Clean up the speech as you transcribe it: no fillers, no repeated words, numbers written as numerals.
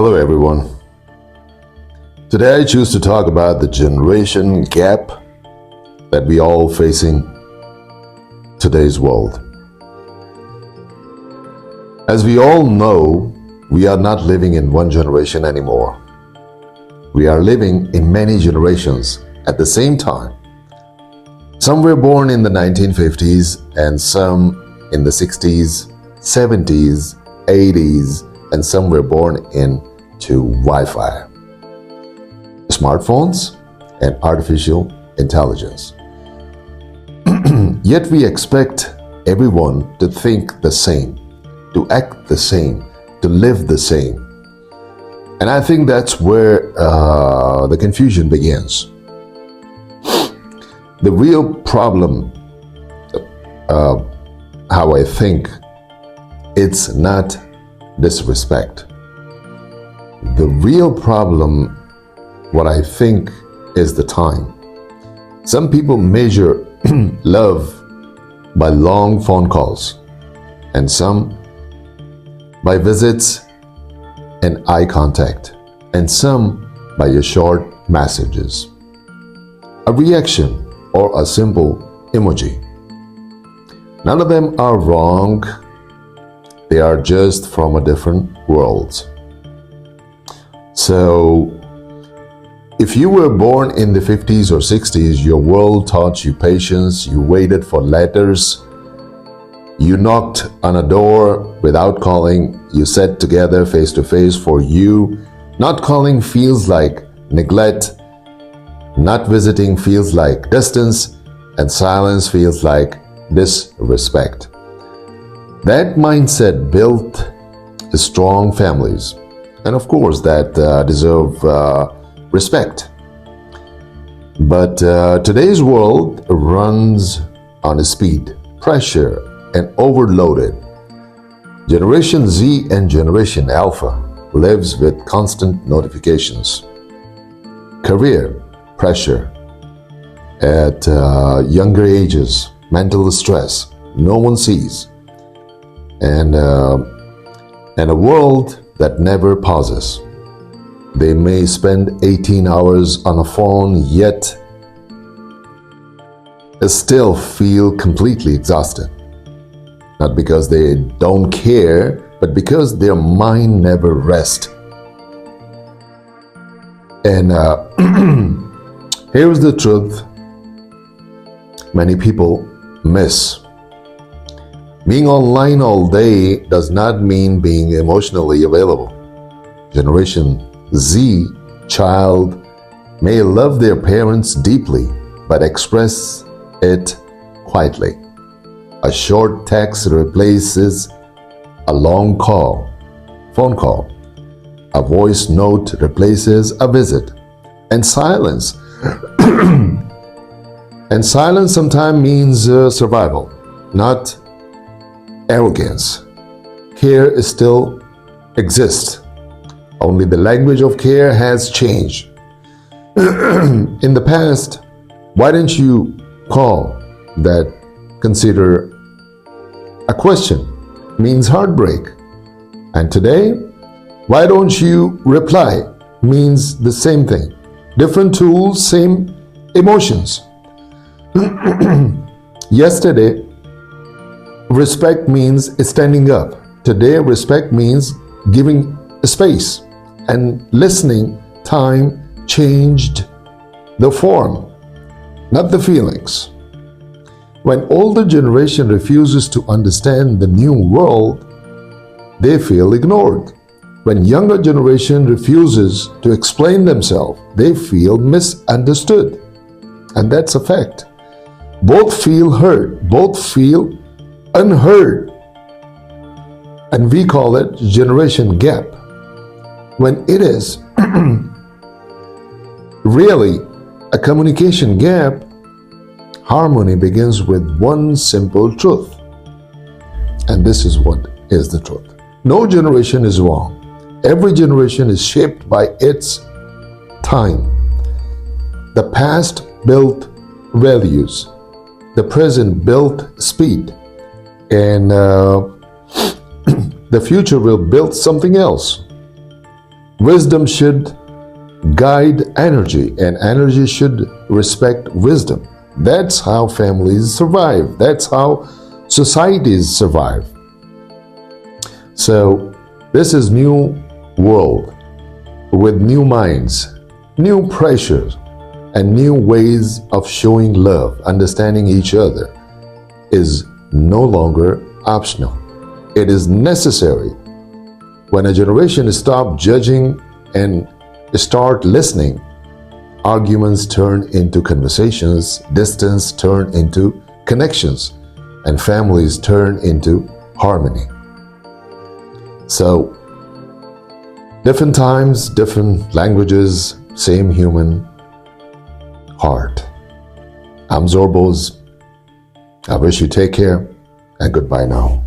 Hello, everyone. Today I choose to talk about the generation gap that we all facing today's world. As we all know, we are not living in one generation anymore. We are living in many generations at the same time. Some were born in the 1950s and some in the 60s, 70s, 80s, and some were born into Wi-Fi, smartphones, and artificial intelligence. Yet we expect everyone to think the same, to act the same, to live the same. And I think that's where the confusion begins. The real problem, how I think, it's not disrespect. The real problem, what I think, is the time. Some people measure love by long phone calls, and some by visits and eye contact, and some by your short messages, a reaction, or a simple emoji. None of them are wrong. They are just from a different world. So, if you were born in the 50s or 60s, your world taught you patience, you waited for letters, you knocked on a door without calling, you sat together face to face. For you, not calling feels like neglect, not visiting feels like distance, and silence feels like disrespect. That mindset built strong families, and of course that deserve respect. But today's world runs on speed, pressure, and overloaded. Generation Z and Generation Alpha lives with constant notifications, career pressure at younger ages, mental stress no one sees, and a world that never pauses. They may spend 18 hours on a phone, yet still feel completely exhausted. Not because they don't care, but because their mind never rests. And here's the truth many people miss. Being online all day does not mean being emotionally available. Generation Z child may love their parents deeply, but express it quietly. A short text replaces a long phone call. A voice note replaces a visit. And silence. And silence sometimes means survival, not arrogance. Care still exists. Only the language of care has changed. In the past, why didn't you call? That consider a question means heartbreak. And today, why don't you reply means the same thing. Different tools, same emotions. Yesterday, respect means standing up. Today, respect means giving space. And listening time changed the form, not the feelings. When older generation refuses to understand the new world, they feel ignored. When younger generation refuses to explain themselves, they feel misunderstood. And that's a fact. Both feel hurt, both feel unheard. And we call it generation gap. When it is really a communication gap, harmony begins with one simple truth. And this is what is the truth. No generation is wrong. Every generation is shaped by its time. The past built values. The present built speed. And the future will build something else. Wisdom should guide energy, and energy should respect wisdom. That's how families survive. That's how societies survive. So this is new world with new minds, new pressures, and new ways of showing love. Understanding each other is no longer optional. It is necessary. When a generation stops judging and start listening, arguments turn into conversations, distance turn into connections, and families turn into harmony. So, different times, different languages, same human heart. I'm Zorbos. I wish you take care and goodbye now.